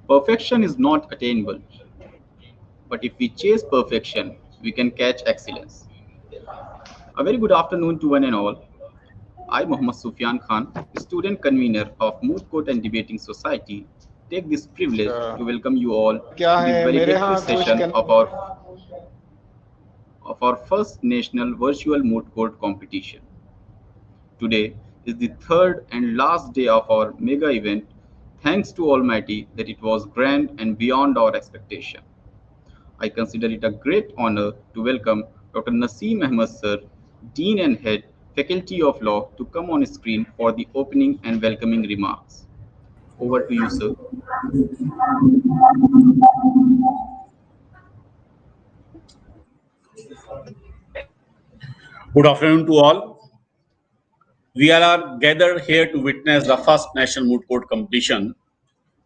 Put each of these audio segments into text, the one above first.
Perfection is not attainable, but if we chase perfection, we can catch excellence. A very good afternoon to one and all. I, Mohammad Sufyan Khan, student convener of Moot Court and Debating Society, take this privilege अच्छा, to welcome you all क्या to this है very मेरे grateful यहाँ कुछ session of our first national virtual Moot Court competition. Today is the third and last day of our mega event. Thanks to Almighty that it was grand and beyond our expectation. I consider it a great honor to welcome Dr. Naseem Ahmed Sir, Dean and Head, Faculty of Law, to come on screen for the opening and welcoming remarks. Over to you, sir. Good afternoon to all. We are gathered here to witness the first National Moot Court competition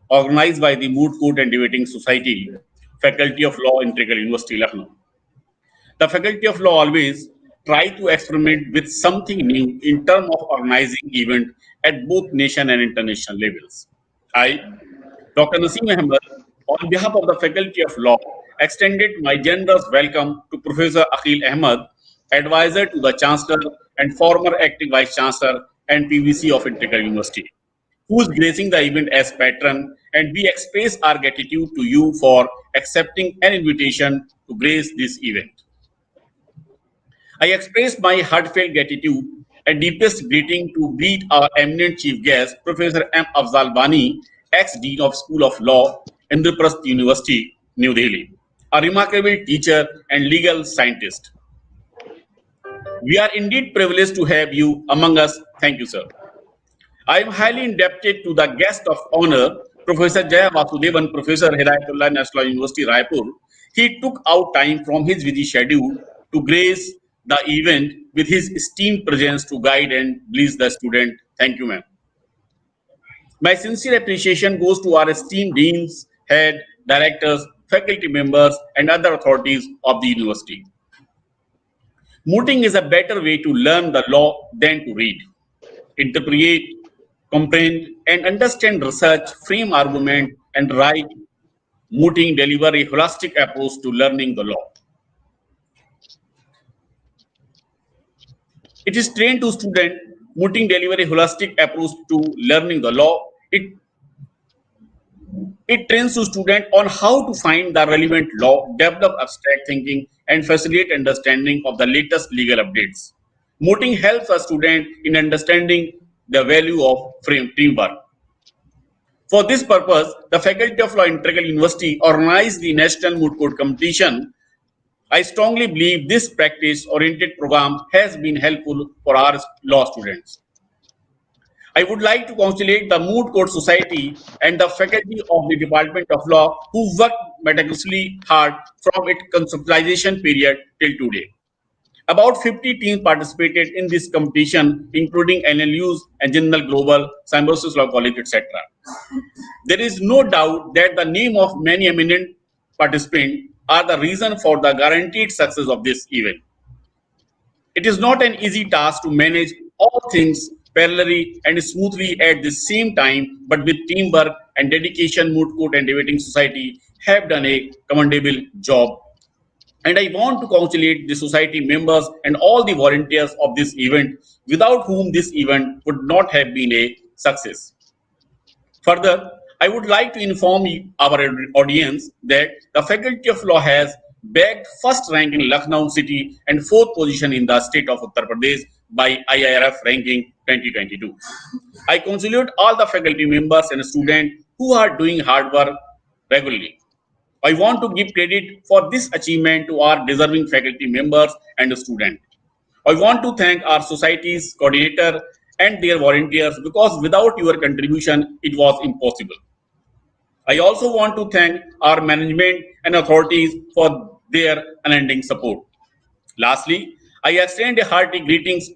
organized by the Moot Court and Debating Society, Faculty of Law in Trikal University, Lucknow. The Faculty of Law always try to experiment with something new in terms of organizing event at both nation and international levels. I, Dr. Naseem Ahmed, on behalf of the Faculty of Law, extended my generous welcome to Professor Akhil Ahmed, advisor to the Chancellor and former acting Vice Chancellor and PVC of Integral University, who is gracing the event as patron, and we express our gratitude to you for accepting an invitation to grace this event. I express my heartfelt gratitude and deepest greeting to greet our eminent chief guest, Professor M. Afzal Bani, ex-dean of School of Law, Indraprasth University, New Delhi, a remarkable teacher and legal scientist. We are indeed privileged to have you among us. Thank you, sir. I am highly indebted to the guest of honor, Professor Jaya Vasudevan, Professor Hidayatullah National University, Raipur. He took out time from his busy schedule to grace the event with his esteemed presence to guide and bless the student. Thank you, ma'am. My sincere appreciation goes to our esteemed deans, head, directors, faculty members, and other authorities of the university. Mooting is a better way to learn the law than to read, interpret, comprehend, and understand research, frame argument, and write. Mooting deliver a holistic approach to learning the law. It is trained to student. Mooting deliver a holistic approach to learning the law. It trains to student on how to find the relevant law, develop abstract thinking, and facilitate understanding of the latest legal updates. Mooting helps a student in understanding the value of teamwork. For this purpose, the Faculty of Law Integral University organized the National Moot Court Competition. I strongly believe this practice-oriented program has been helpful for our law students. I would like to congratulate the Moot Court Society and the faculty of the Department of Law who worked meticulously hard from its conceptualization period till today. About 50 teams participated in this competition, including NLUs and General Global, Symbiosis Law College, etc. There is no doubt that the name of many eminent participants are the reason for the guaranteed success of this event. It is not an easy task to manage all things parallelly and smoothly at the same time, but with teamwork and dedication, Moot Court and Debating Society have done a commendable job. And I want to congratulate the society members and all the volunteers of this event, without whom this event would not have been a success. Further, I would like to inform our audience that the Faculty of Law has bagged first rank in Lucknow city and fourth position in the state of Uttar Pradesh by IIRF ranking 2022. I congratulate all the faculty members and students who are doing hard work regularly. I want to give credit for this achievement to our deserving faculty members and students. I want to thank our society's coordinator and their volunteers because without your contribution, it was impossible. I also want to thank our management and authorities for their unending support. Lastly, I extend a hearty greetings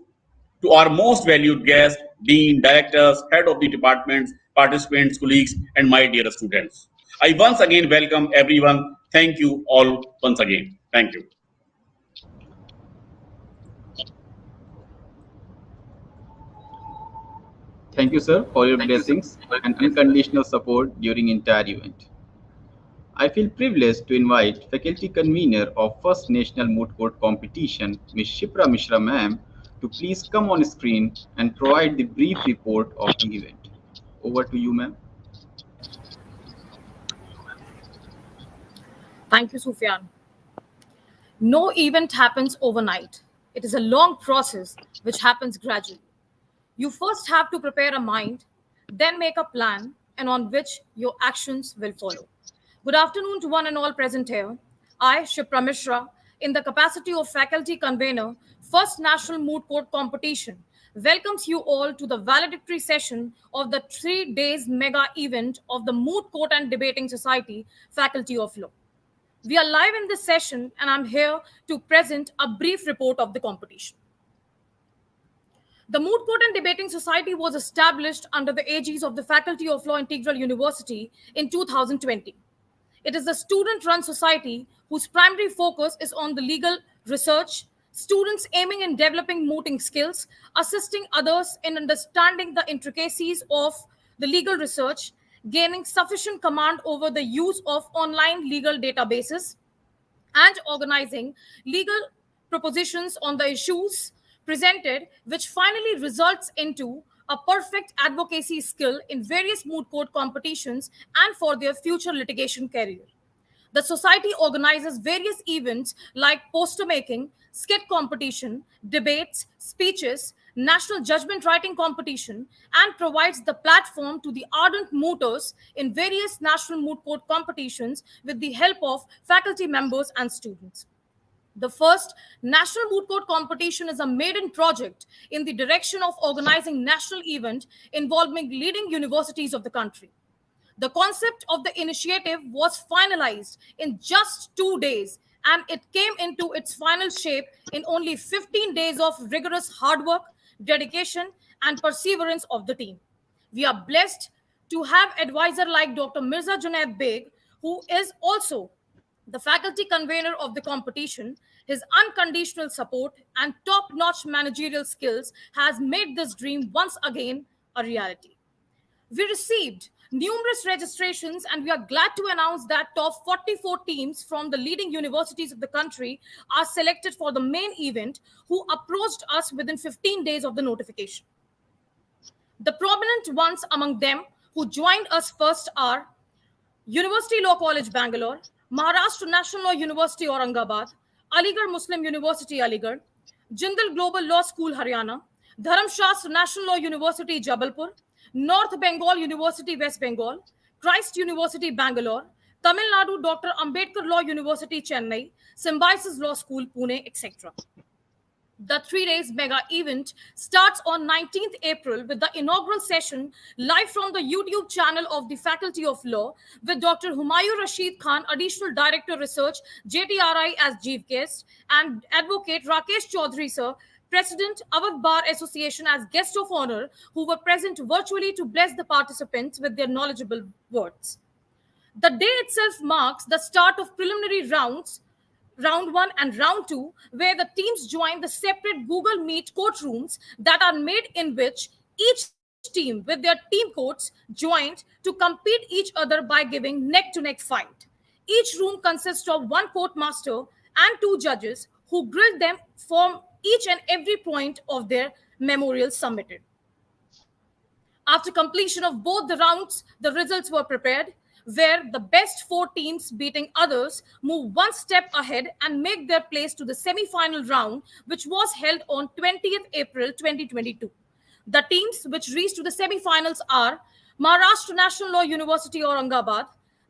to our most valued guests, dean, directors, head of the departments, participants, colleagues, and my dear students. I once again welcome everyone. Thank you all once again. Thank you. Thank you, sir, for your blessings and unconditional support during entire event. I feel privileged to invite faculty convener of First National Moot Court Competition, Ms. Shipra Mishra ma'am, to please come on screen and provide the brief report of the event. Over to you, ma'am. Thank you, Sufyan. No event happens overnight. It is a long process which happens gradually. You first have to prepare a mind, then make a plan, and on which your actions will follow. Good afternoon to one and all present here. I, Shipra Mishra, in the capacity of faculty convener, First National Moot Court Competition, welcomes you all to the valedictory session of the 3 days mega event of the Moot Court and Debating Society Faculty of Law. We are live in this session, and I'm here to present a brief report of the competition. The Moot Court and Debating Society was established under the aegis of the Faculty of Law Integral University in 2020. It is a student run society whose primary focus is on the legal research, students aiming in developing mooting skills, assisting others in understanding the intricacies of the legal research, gaining sufficient command over the use of online legal databases, and organizing legal propositions on the issues presented, which finally results into a perfect advocacy skill in various moot court competitions and for their future litigation career. The society organizes various events like poster making, skit competition, debates, speeches, national judgment writing competition, and provides the platform to the ardent mooters in various national moot court competitions with the help of faculty members and students. The first National Moot Court Competition is a maiden project in the direction of organizing national event involving leading universities of the country. The concept of the initiative was finalized in just 2 days, and it came into its final shape in only 15 days of rigorous hard work, dedication, and perseverance of the team. We are blessed to have advisor like Dr. Mirza Junaid Beg, who is also the faculty convener of the competition. His unconditional support and top-notch managerial skills has made this dream once again a reality. We received numerous registrations, and we are glad to announce that top 44 teams from the leading universities of the country are selected for the main event, who approached us within 15 days of the notification. The prominent ones among them who joined us first are University Law College Bangalore, Maharashtra National Law University Aurangabad, Aligarh Muslim University Aligarh, Jindal Global Law School Haryana, Dharamshastra National Law University Jabalpur, North Bengal University West Bengal, Christ University Bangalore, Tamil Nadu Dr. Ambedkar Law University Chennai, Symbiosis Law School Pune, etc. The 3 days mega event starts on 19th April with the inaugural session live from the YouTube channel of the Faculty of Law with Dr. Humayun Rashid Khan, Additional Director Research, JTRI as chief guest, and Advocate Rakesh Chaudhary sir, President Awadh Bar Association as guest of honor, who were present virtually to bless the participants with their knowledgeable words. The day itself marks the start of preliminary rounds, round one and round two, where the teams join the separate Google Meet courtrooms that are made, in which each team with their team courts joined to compete each other by giving neck to neck fight. Each room consists of one court master and two judges who grill them from each and every point of their memorial submitted. After completion of both the rounds, the results were prepared, where the best four teams beating others move one step ahead and make their place to the semi-final round, which was held on 20th April 2022. The teams which reached to the semi-finals are Maharashtra National Law University Aurangabad,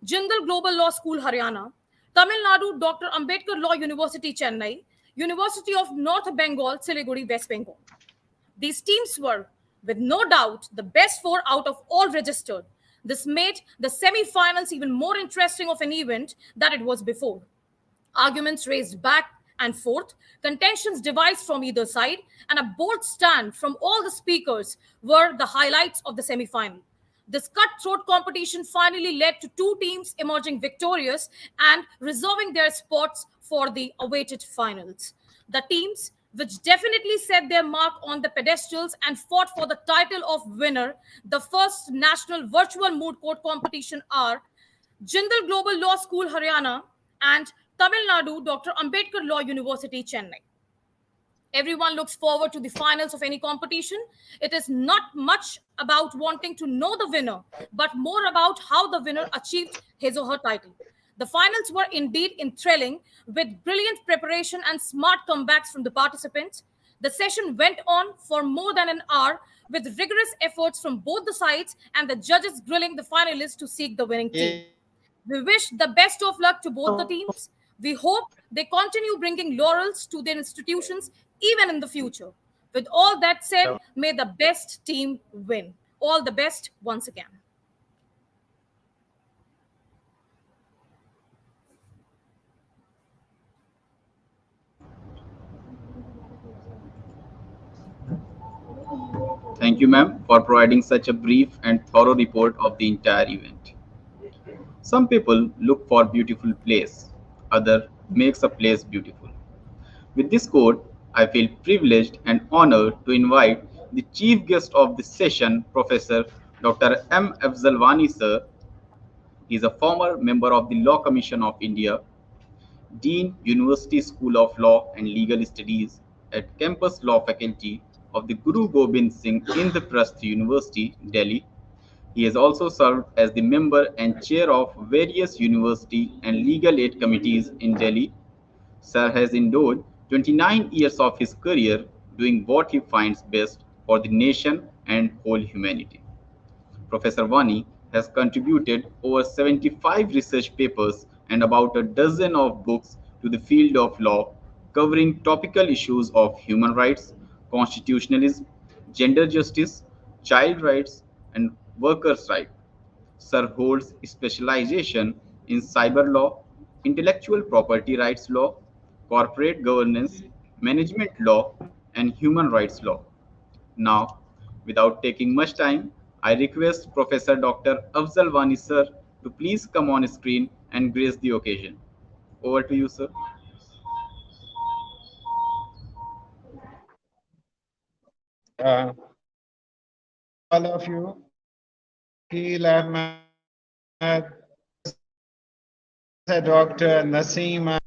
Jindal Global Law School Haryana, Tamil Nadu Dr. Ambedkar Law University Chennai, University of North Bengal Siliguri West Bengal. These teams were, with no doubt, the best four out of all registered. This made the semi-finals even more interesting of an event than it was before. Arguments raised back and forth, contentions devised from either side, and a bold stand from all the speakers were the highlights of the semi-final. This cutthroat competition finally led to two teams emerging victorious and reserving their spots for the awaited finals. The teams which definitely set their mark on the pedestals and fought for the title of winner, the first national virtual moot court competition, are Jindal Global Law School, Haryana, and Tamil Nadu Dr. Ambedkar Law University, Chennai. Everyone looks forward to the finals of any competition. It is not much about wanting to know the winner, but more about how the winner achieved his or her title. The finals were indeed enthralling, with brilliant preparation and smart comebacks from the participants. The session went on for more than an hour, with rigorous efforts from both the sides and the judges grilling the finalists to seek the winning team. We wish the best of luck to both the teams. We hope they continue bringing laurels to their institutions even in the future. With all that said, may the best team win. All the best once again. Thank you, ma'am, for providing such a brief and thorough report of the entire event. Some people look for beautiful place, other makes a place beautiful. With this quote, I feel privileged and honored to invite the chief guest of this session, Professor Dr. M. Afzalwani sir. He is a former member of the Law Commission of India, Dean, University School of Law and Legal Studies at Campus Law Faculty of the Guru Gobind Singh Indraprasth University, Delhi. He has also served as the member and chair of various university and legal aid committees in Delhi. Sir has endured 29 years of his career doing what he finds best for the nation and whole humanity. Professor Vani has contributed over 75 research papers and about a dozen of books to the field of law, covering topical issues of human rights, constitutionalism, gender justice, child rights, and workers' rights. Sir holds specialization in cyber law, intellectual property rights law, corporate governance, management law, and human rights law. Now, without taking much time, I request Professor Dr. Afzal Wani sir to please come on screen and grace the occasion. Over to you, sir. Uh, all of you, Akil Ahmed, Dr. Naseem,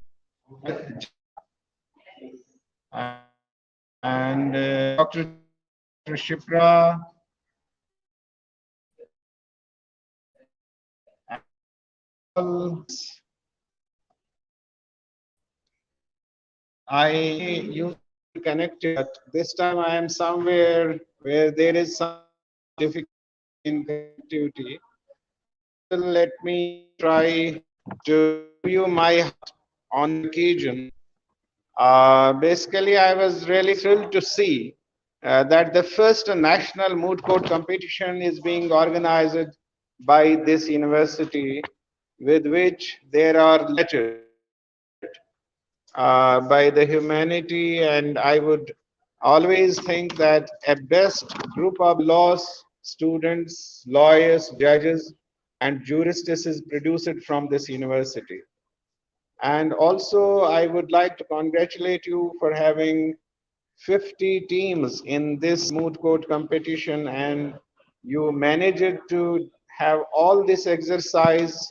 and Dr. Shipra, I you connected, but this time I am somewhere where there is some difficulty in connectivity. Let me try to give you my heart on occasion. Basically, I was really thrilled to see that the first national moot court competition is being organized by this university, with which there are lettered by the humanity, and I would always think that a best group of laws students, lawyers, judges, and jurists is produced from this university. And also, I would like to congratulate you for having 50 teams in this moot court competition, and you managed to have all this exercise,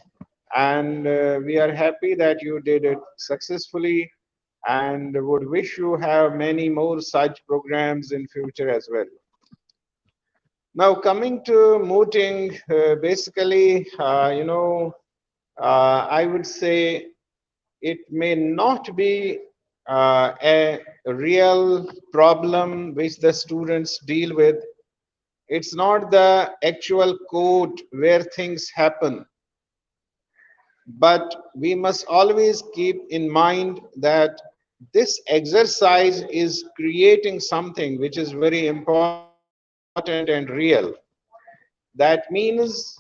and we are happy that you did it successfully, and would wish you have many more such programs in future as well. Now, coming to mooting, basically, I would say it may not be a real problem which the students deal with. It's not the actual code where things happen. But we must always keep in mind that this exercise is creating something which is very important and real. That means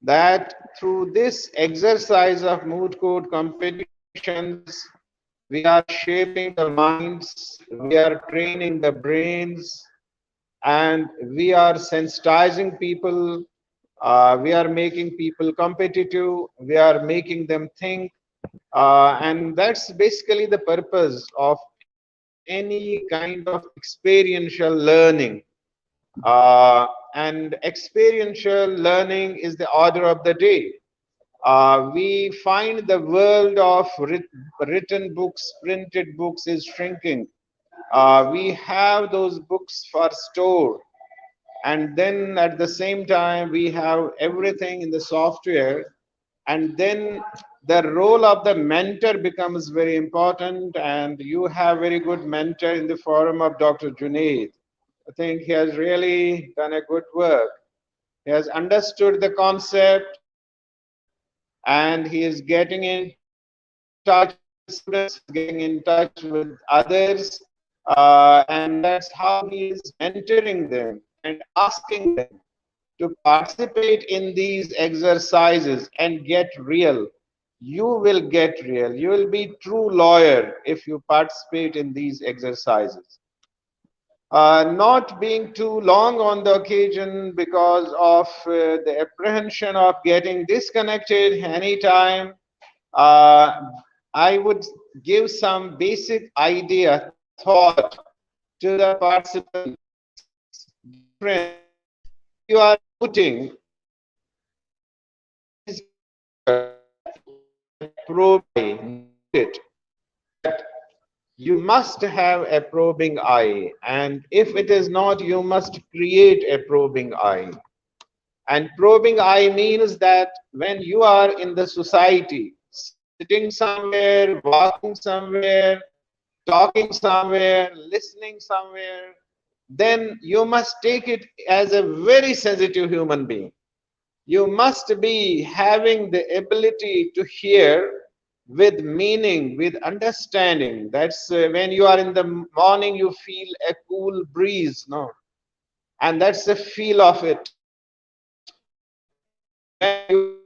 that through this exercise of moot court competitions, we are shaping the minds, we are training the brains, and we are sensitizing people, we are making people competitive, we are making them think, and that's basically the purpose of any kind of experiential learning. And experiential learning is the order of the day. We find the world of written books, printed books is shrinking. We have those books for store, and then at the same time we have everything in the software, and then the role of the mentor becomes very important, and you have very good mentor in the form of Dr. Junaid. I think he has really done a good work. He has understood the concept, and he is getting in touch with students, getting in touch with others, and that's how he is mentoring them and asking them to participate in these exercises and get real. You will get real. You will be true lawyer if you participate in these exercises. Not being too long on the occasion because of the apprehension of getting disconnected anytime, uh, I would give some basic idea, thought to the participants. Difference. You are putting probing it. You must have a probing eye, and if it is not, you must create a probing eye. And probing eye means that when you are in the society, sitting somewhere, walking somewhere, talking somewhere, listening somewhere, then you must take it as a very sensitive human being. You must be having the ability to hear with meaning, with understanding. That's when you are in the morning, you feel a cool breeze, no? And that's the feel of it. When you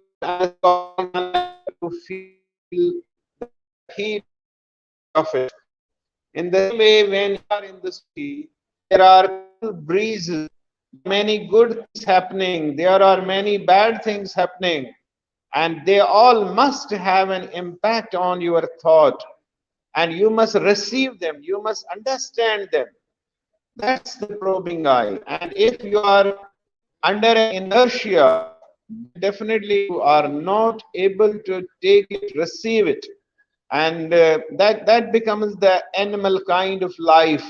feel the heat of it. In the same way, when you are in the sea, there are cool breezes, many good things happening, there are many bad things happening, and they all must have an impact on your thought, and you must receive them, you must understand them. That's the probing eye. And if you are under inertia, definitely you are not able to take it, receive it, and that becomes the animal kind of life.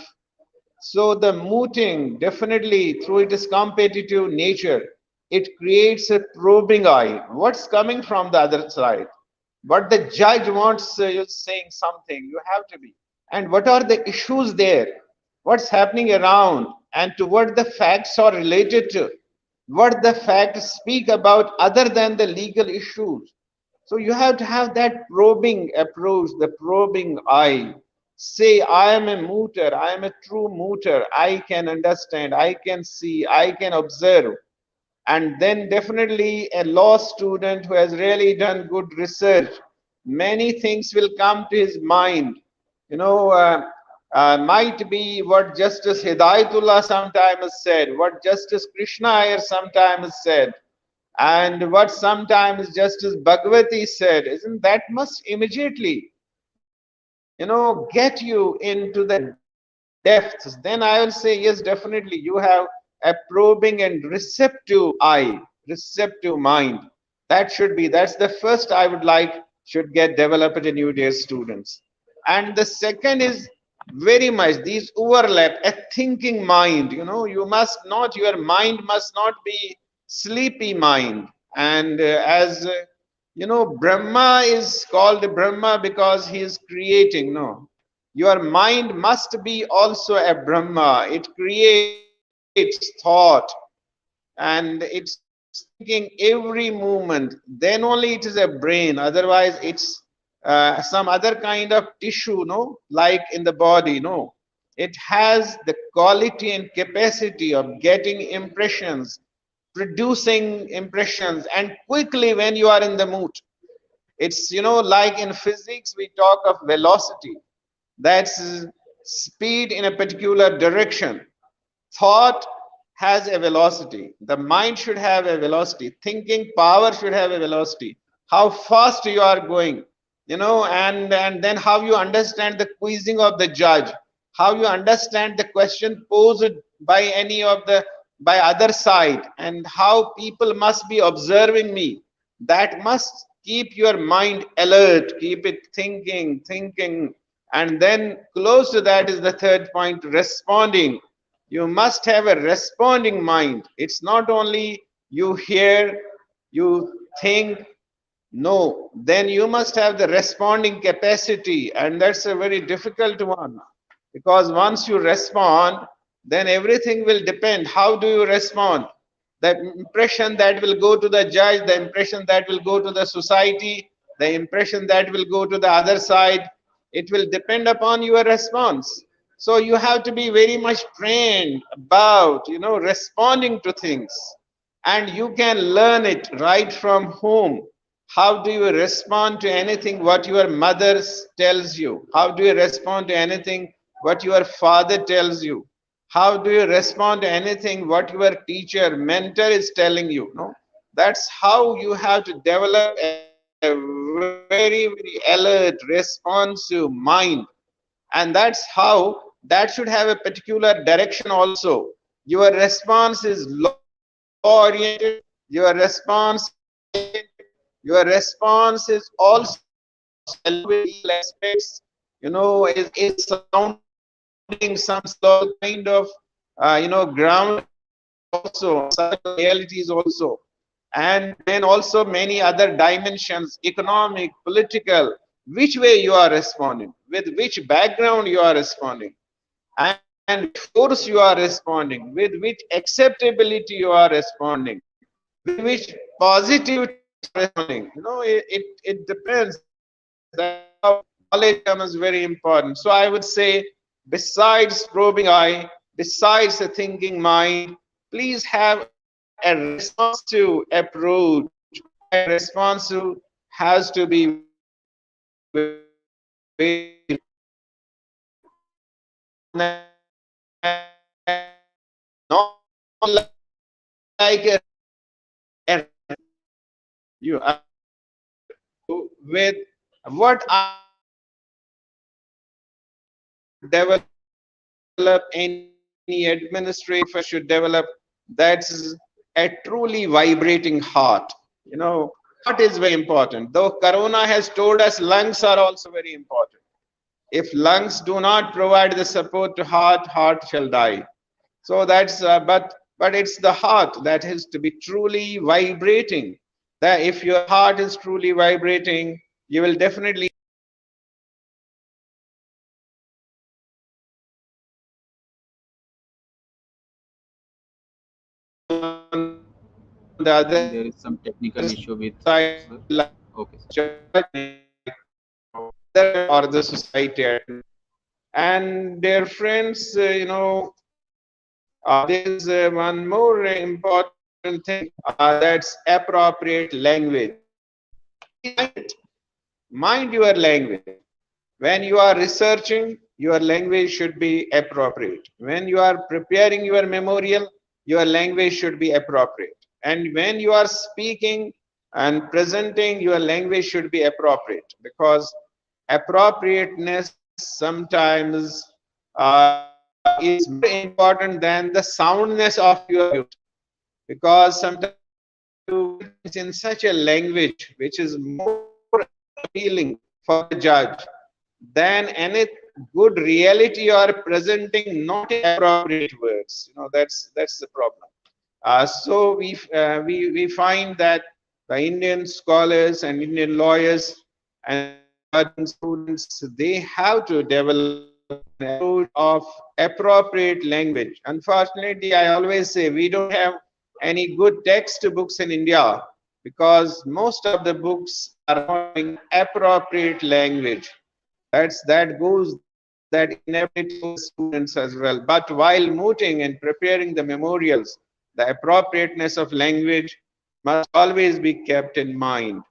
So the mooting, definitely through its competitive nature, it creates a probing eye. What's coming from the other side? What the judge wants you saying something, you have to be. And what are the issues there? What's happening around? And to what the facts are related to? What the facts speak about other than the legal issues? So you have to have that probing approach, the probing eye. Say, I am a mooter, I am a true mooter, I can understand, I can see, I can observe. And then definitely a law student who has really done good research, many things will come to his mind. You know, might be what Justice Hidayatullah sometimes said, what Justice Krishna Iyer sometimes said, and what sometimes Justice Bhagwati said. Isn't that must immediately, get you into the depths? Then I will say, yes, definitely you have a probing and receptive eye, receptive mind. That's the first I would like should get developed in new day students. And the second is very much these overlap, a thinking mind. Your mind must not be sleepy mind. And as Brahma is called Brahma because he is creating. No, your mind must be also a Brahma. It creates thought, and it's thinking every moment. Then only it is a brain. Otherwise, it's some other kind of tissue. No, like in the body. No, it has the quality and capacity of getting impressions, producing impressions, and quickly when you are in the mood. It's like in physics we talk of velocity, that's speed in a particular direction. Thought has a velocity, the mind should have a velocity, thinking power should have a velocity, how fast you are going, and then how you understand the quizzing of the judge, how you understand the question posed by by other side, and how people must be observing me. That must keep your mind alert, keep it thinking. And then close to that is the third point, responding. You must have a responding mind. It's not only you hear, you think, no, then you must have the responding capacity, and that's a very difficult one, because once you respond, then everything will depend. How do you respond? The impression that will go to the judge, the impression that will go to the society, the impression that will go to the other side, it will depend upon your response. So you have to be very much trained about, responding to things, and you can learn it right from home. How do you respond to anything what your mother tells you? How do you respond to anything what your father tells you? How do you respond to anything what your teacher, mentor is telling you? No, that's how you have to develop a very alert, responsive mind, and that's how that should have a particular direction also. Your response is law oriented. Your response, your response is also aspects, is surrounding some kind of ground also, realities also, and then also many other dimensions, economic, political, which way you are responding, with which background you are responding, and which force you are responding, with which acceptability you are responding, with which positivity you are responding. It depends. That's how knowledge becomes very important. So I would say, besides probing eye, besides a thinking mind, please have a responsive approach. That responsive has to be very not like you with what I develop, any administrator should develop, that's a truly vibrating heart. Heart is very important. Though Corona has told us lungs are also very important. If lungs do not provide the support to heart, heart shall die. So that's but it's the heart that has to be truly vibrating. That if your heart is truly vibrating, you will definitely the I other think there is some technical issue with side, sir. like Okay, sir. or the society, and their friends, there's one more important thing, that's appropriate language. Mind your language. When you are researching, your language should be appropriate. When you are preparing your memorial, your language should be appropriate. And when you are speaking and presenting, your language should be appropriate, because appropriateness sometimes is more important than the soundness of your argument, because sometimes you in such a language which is more appealing for the judge than any good reality you are presenting, not appropriate words. That's the problem. So we find that the Indian scholars and Indian lawyers and students, they have to develop an approach of appropriate language. Unfortunately, I always say we don't have any good textbooks in India, because most of the books are not in appropriate language. That goes, that inability for students as well. But while mooting and preparing the memorials, the appropriateness of language must always be kept in mind.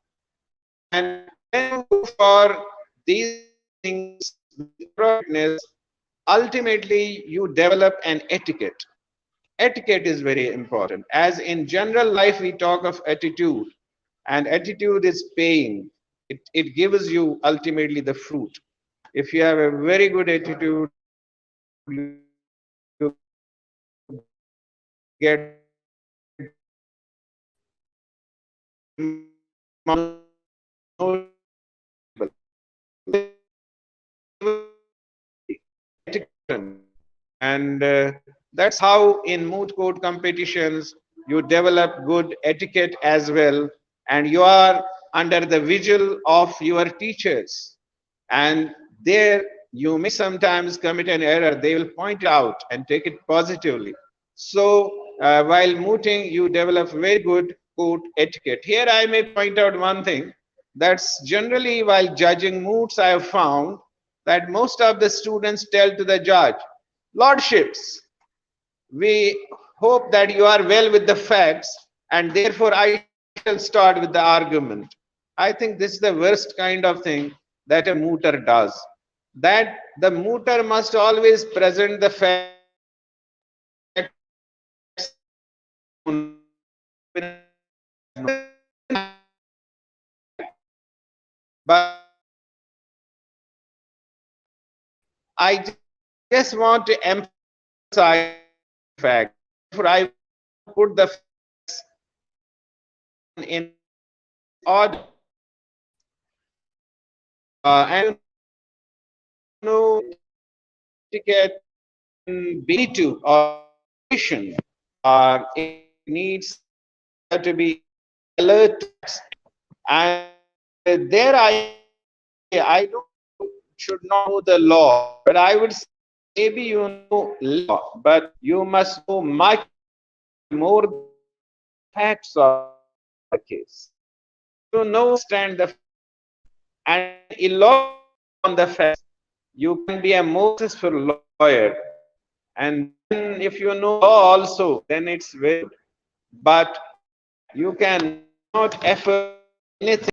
And when you for these things with appropriateness, ultimately you develop an etiquette. Etiquette is very important. As in general life, we talk of attitude, and attitude is paying. It gives you ultimately the fruit. If you have a very good attitude, you get no and that's how in moot court competitions you develop good etiquette as well, and you are under the vigil of your teachers, and there you may sometimes commit an error. They will point out and take it positively. So while mooting you develop very good court etiquette. Here I may point out one thing, that's generally while judging moots I have found that most of the students tell to the judge, lordships, we hope that you are well with the facts, and therefore I shall start with the argument. I think this is the worst kind of thing that a mooter does. That the mooter must always present the facts, but I just want to emphasize the fact. Therefore, I put the facts in order. And you know, ticket B2 or it needs to be alert, and there I don't should not know the law, but I would say maybe you know law, but you must know much more facts of the case. To know stand the and elaborate on the facts, you can be a more successful lawyer. And then if you know law also, then it's very good. But you can not effort anything.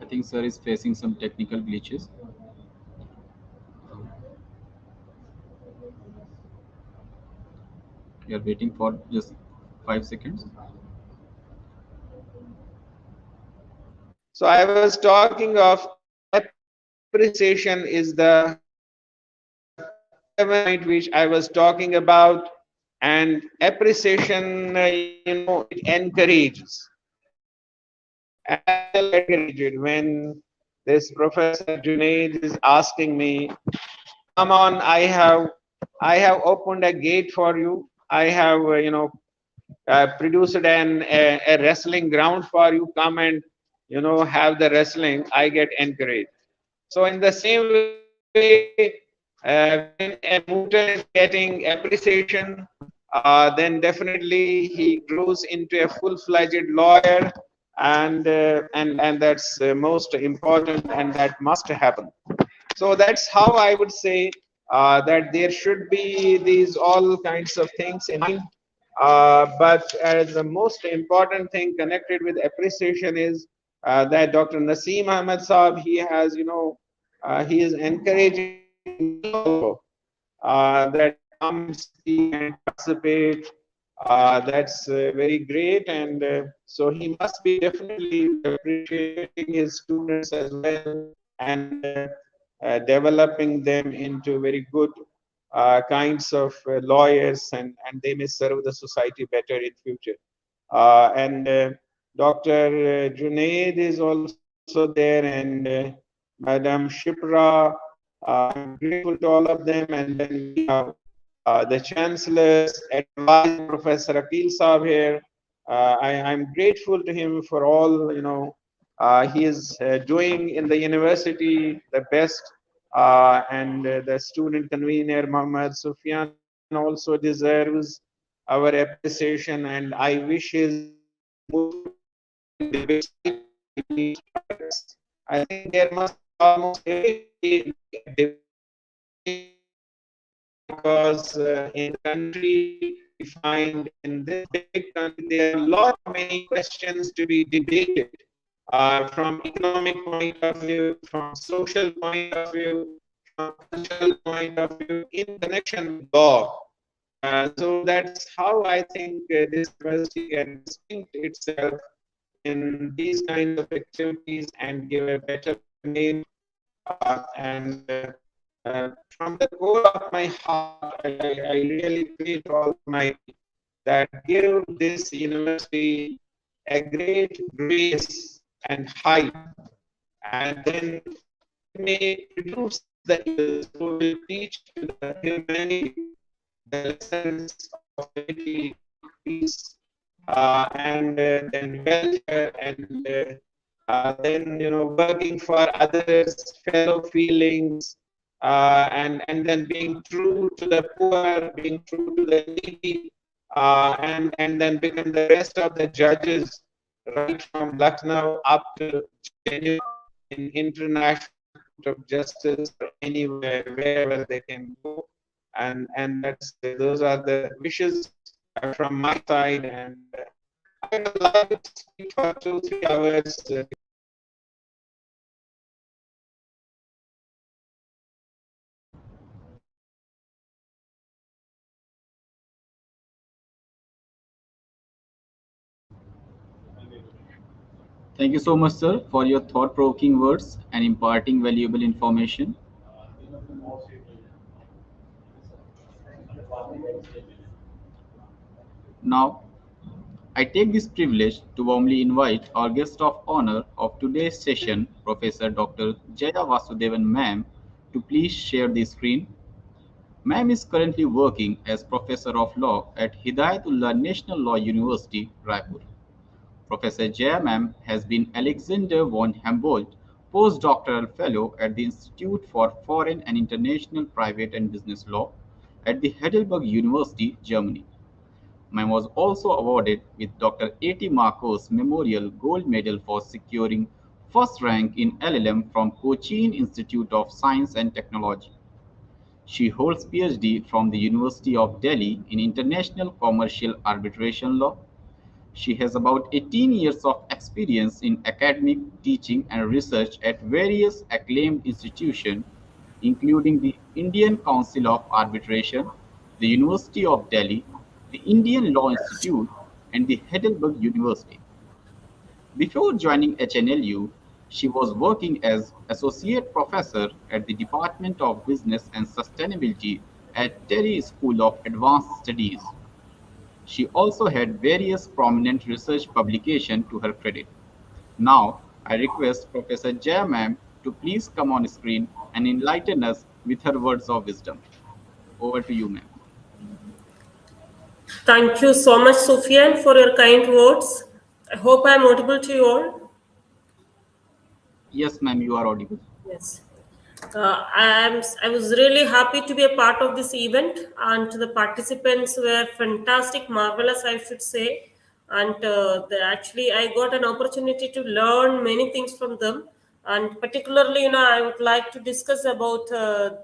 I think sir is facing some technical glitches. We are waiting for just 5 seconds. So I was talking of appreciation is the point which I was talking about, and appreciation, it encourages. I encourage it when this Professor Junaid is asking me, "Come on, I have opened a gate for you. I have, produced a wrestling ground for you. Come and have the wrestling." I get encouraged. So in the same way, when a mooter is getting appreciation, then definitely he grows into a full-fledged lawyer, and that's most important, and that must happen. So that's how I would say that there should be these all kinds of things in mind. But as the most important thing connected with appreciation is that Dr. Naseem Ahmed Saab, he has, he is encouraging that come see and participate. That's very great, and so he must be definitely appreciating his students as well, and developing them into very good kinds of lawyers, and they may serve the society better in future. And Dr. Junaid is also there, and Madam Shipra. I'm grateful to all of them, and then we have the chancellor's advisor, Professor Akil Saab here. I'm grateful to him for all he is doing in the university, the best, and the student convener Muhammad Sufyan also deserves our appreciation, and I wish his I think there must almost every because in the country we find in this big country there are a lot many questions to be debated from economic point of view, from social point of view, from cultural point of view, in connection with law. So that's how I think this university can distinct itself in these kinds of activities and give a better name and from the core of my heart, I really pray to Almighty that give this university a great grace and height, and then may produce the leaders who will teach to the humanity the lessons of unity, peace, and then welfare, and then working for others, fellow feelings, and then being true to the poor, being true to the needy, and then become the rest of the judges, right from Lucknow up to Geneva in international court of justice or anywhere, wherever they can go, and those are the wishes from my side, and I would like to speak for 2-3 hours. Thank you so much, sir, for your thought provoking words and imparting valuable information. Now, I take this privilege to warmly invite our guest of honor of today's session, Professor Dr. Jaya Vasudevan Ma'am, to please share the screen. Ma'am is currently working as Professor of Law at Hidayatullah National Law University, Raipur. Professor Jaya Ma'am has been Alexander von Humboldt Postdoctoral Fellow at the Institute for Foreign and International Private and Business Law at the Heidelberg University, Germany. Ma'am was also awarded with Dr. A.T. Marcos Memorial Gold Medal for securing first rank in LLM from Cochin Institute of Science and Technology. She holds PhD from the University of Delhi in International Commercial Arbitration Law. She has about 18 years of experience in academic teaching and research at various acclaimed institutions, including the Indian Council of Arbitration, the University of Delhi, the Indian Law Institute, and the Heidelberg University. Before joining HNLU, she was working as associate professor at the Department of Business and Sustainability at Terry School of Advanced Studies. She also had various prominent research publications to her credit. Now, I request Professor Jaya ma'am to please come on screen and enlighten us with her words of wisdom. Over to you, ma'am. Thank you so much, Sufyan, for your kind words. I hope I am audible to you all. Yes, ma'am, you are audible. Yes. I was really happy to be a part of this event, and the participants were fantastic, marvelous, I should say. And actually, I got an opportunity to learn many things from them. And particularly, I would like to discuss about their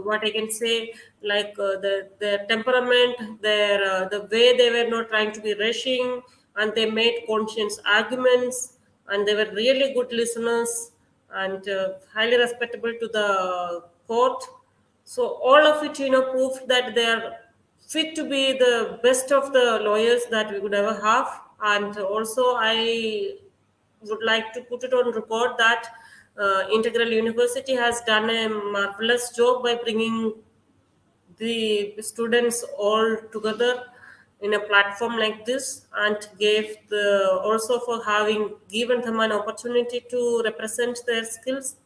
what I can say, like their temperament, the way they were not trying to be rushing, and they made conscious arguments, and they were really good listeners, and highly respectable to the court. So all of it proved that they are fit to be the best of the lawyers that we could ever have. And also I would like to put it on record that Integral University has done a marvelous job by bringing the students all together in a platform like this, and gave the also for having given them an opportunity to represent their skills.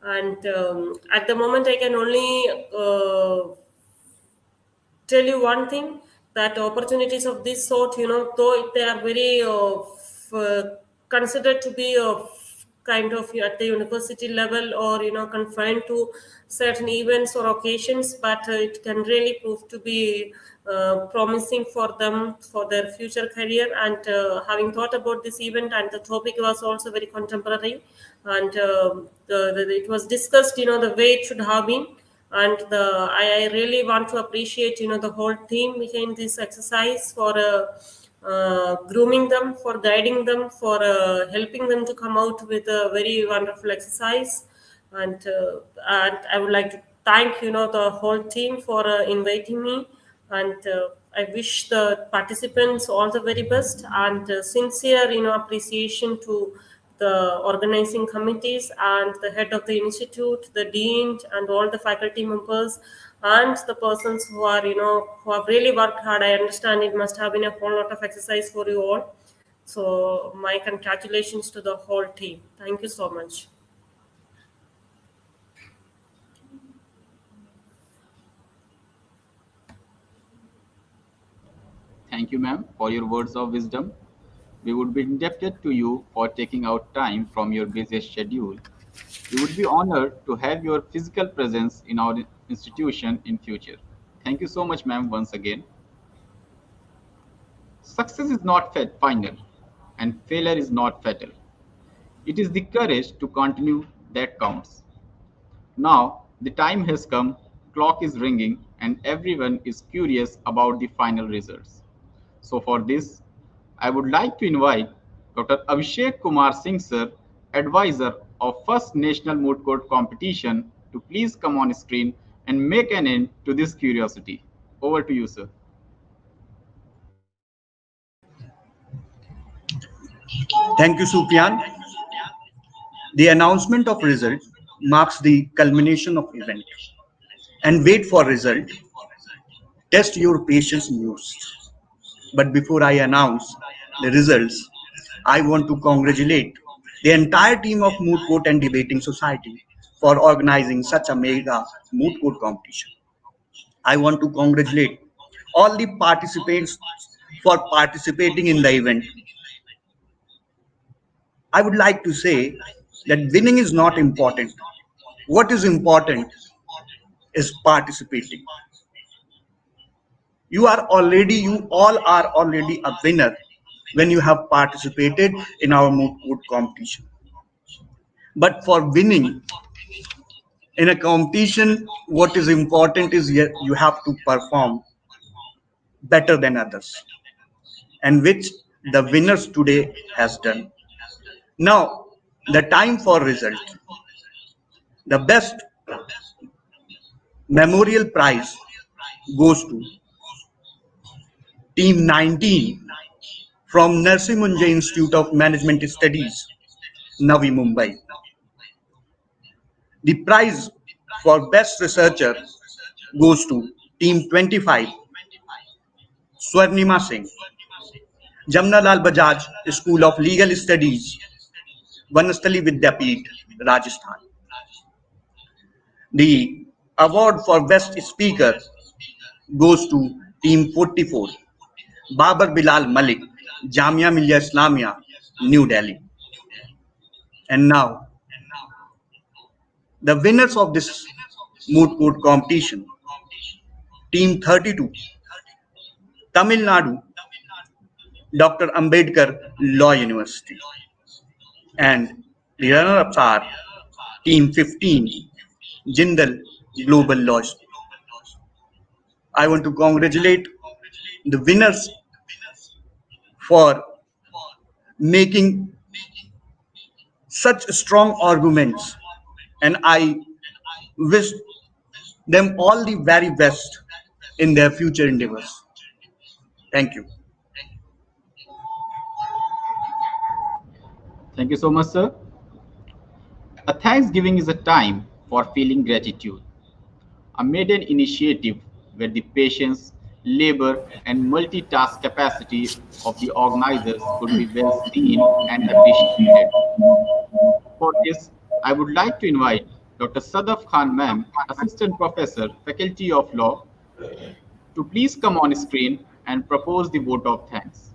And at the moment, I can only tell you one thing, that opportunities of this sort, though they are very considered to be of kind of at the university level, or confined to certain events or occasions, but it can really prove to be promising for them for their future career. And having thought about this event, and the topic was also very contemporary, and it was discussed the way it should have been. And I really want to appreciate the whole team behind this exercise for grooming them, for guiding them, for helping them to come out with a very wonderful exercise. And I would like to thank the whole team for inviting me. And I wish the participants all the very best, and sincere appreciation to the organizing committees and the head of the institute, the dean, and all the faculty members, and the persons who are, who have really worked hard. I understand it must have been a whole lot of exercise for you all. So my congratulations to the whole team. Thank you so much. Thank you, ma'am, for your words of wisdom. We would be indebted to you for taking out time from your busy schedule. We would be honored to have your physical presence in our institution in future. Thank you so much, ma'am, once again. Success is not final, and failure is not fatal. It is the courage to continue that counts. Now, the time has come, clock is ringing, and everyone is curious about the final results. So for this, I would like to invite Dr. Abhishek Kumar Singh sir, advisor of First National Moot Court Competition, to please come on screen and make an end to this curiosity. Over to you, sir. Thank you, Sufyan. The announcement of result marks the culmination of event. And wait for result. Test your patience most. But before I announce the results, I want to congratulate the entire team of Moot Court and Debating Society for organizing such a mega Moot Court competition. I want to congratulate all the participants for participating in the event. I would like to say that winning is not important. What is important is participating. You all are already a winner when you have participated in our moot court competition. But for winning in a competition, what is important is you have to perform better than others, and which the winners today has done. Now, the time for result. The best memorial prize goes to Team 19 from Narsimha Institute of Management Studies, Navi Mumbai. The prize for best researcher goes to Team 25, Swarnima Singh, Jamnalal Bajaj School of Legal Studies, Vanastali Vidyapeeth, Rajasthan. The award for best speaker goes to Team 44, Babar Bilal Malik, Jamia Millia Islamia, New Delhi. And now, the winners of this moot court competition, Team 32, Tamil Nadu, Dr. Ambedkar Law University. And the runner-ups are Team 15, Jindal Global Law. I want to congratulate the winners for making such strong arguments, and I wish them all the very best in their future endeavors. Thank you. Thank you so much, sir. A Thanksgiving is a time for feeling gratitude, a maiden initiative where the patience, labor, and multitask capacity of the organizers could be well seen and appreciated. For this, I would like to invite Dr. Sadaf Khan ma'am, Assistant Professor, Faculty of Law, to please come on screen and propose the vote of thanks.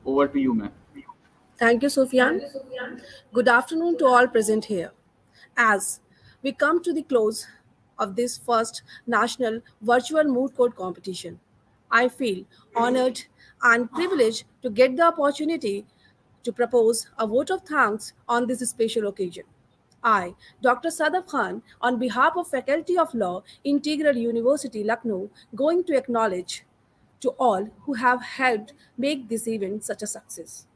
Over to you, ma'am. Thank you, Sufyan. Good afternoon to all present here. As we come to the close of this first national virtual moot court competition, I feel honored and privileged to get the opportunity to propose a vote of thanks on this special occasion. I, Dr. Sadaf Khan, on behalf of Faculty of Law, Integral University, Lucknow, going to acknowledge to all who have helped make this event such a success.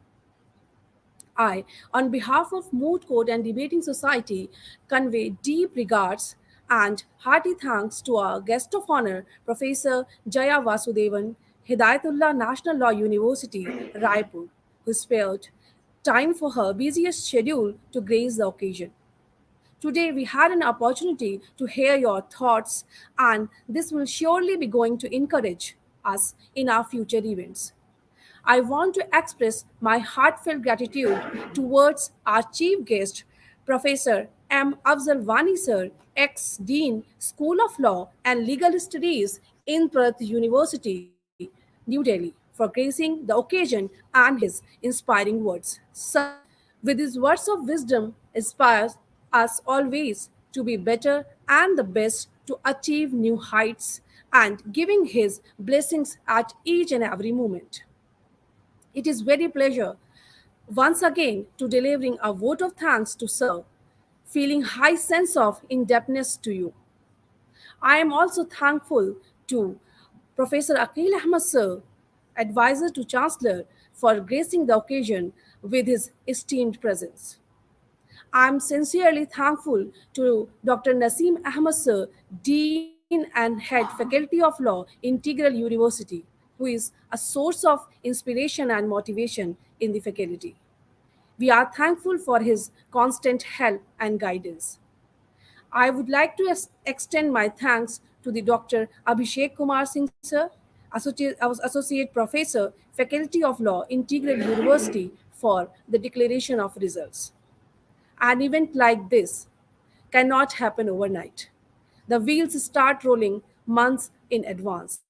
I, on behalf of Moot Court and Debating Society, convey deep regards and hearty thanks to our guest of honor, Professor Jaya Vasudevan, Hidayatullah National Law University, Raipur, who spared time for her busiest schedule to grace the occasion. Today, we had an opportunity to hear your thoughts, and this will surely be going to encourage us in our future events. I want to express my heartfelt gratitude towards our chief guest, Professor M. Afzal Wani Sir, ex-Dean, School of Law and Legal Studies in Perth University, New Delhi, for gracing the occasion and his inspiring words. Sir, with his words of wisdom, inspires us always to be better and the best to achieve new heights and giving his blessings at each and every moment. It is very pleasure once again to delivering a vote of thanks to Sir, feeling high sense of indebtedness to you. I am also thankful to Professor Akil Ahmad Sir, advisor to Chancellor, for gracing the occasion with his esteemed presence. I am sincerely thankful to Dr. Naseem Ahmad Sir, Dean and Head Faculty of Law, Integral University, who is a source of inspiration and motivation in the faculty. We are thankful for his constant help and guidance. I would like to extend my thanks to the Dr. Abhishek Kumar Singh Sir, Associate Professor, Faculty of Law, Integral University, for the declaration of results. An event like this cannot happen overnight. The wheels start rolling months in advance.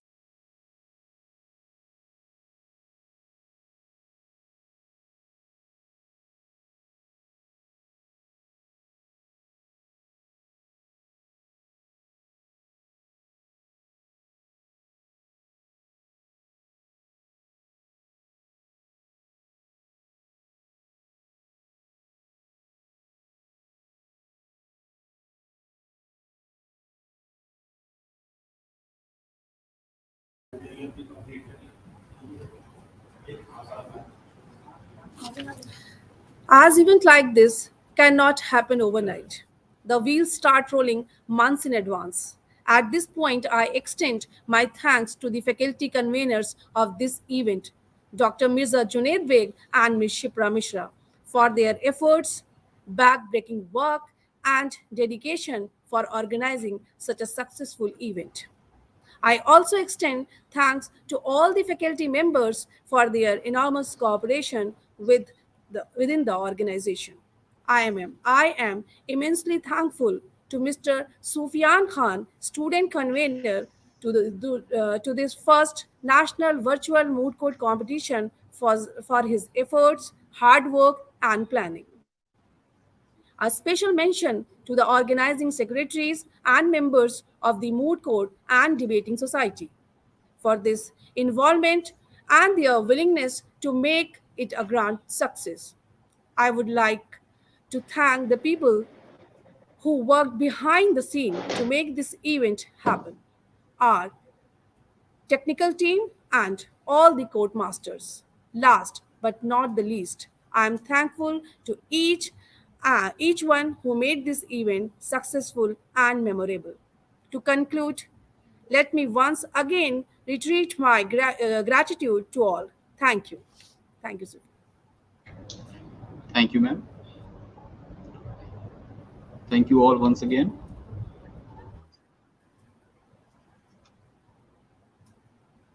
As we can see, the declaration of results is happening in December 2023. As we can see, as event like this cannot happen overnight. The wheels start rolling months in advance. At this point, I extend my thanks to the faculty conveners of this event, Dr. Mirza Junaid Beg and Ms. Shipra Mishra, for their efforts, back-breaking work, and dedication for organizing such a successful event. I also extend thanks to all the faculty members for their enormous cooperation within the organization. I am immensely thankful to Mr. Sufyan Khan, student convener to this first national virtual moot court competition for his efforts, hard work, and planning. A special mention to the organizing secretaries and members of the Moot Court and Debating Society for this involvement and their willingness to make it a grand success. I would like to thank the people who worked behind the scene to make this event happen. Our technical team, and all the court masters. Last but not the least, I am thankful to each one who made this event successful and memorable. To conclude, let me once again reiterate my gratitude to all. Thank you. Thank you, sir. Thank you, ma'am. Thank you all once again.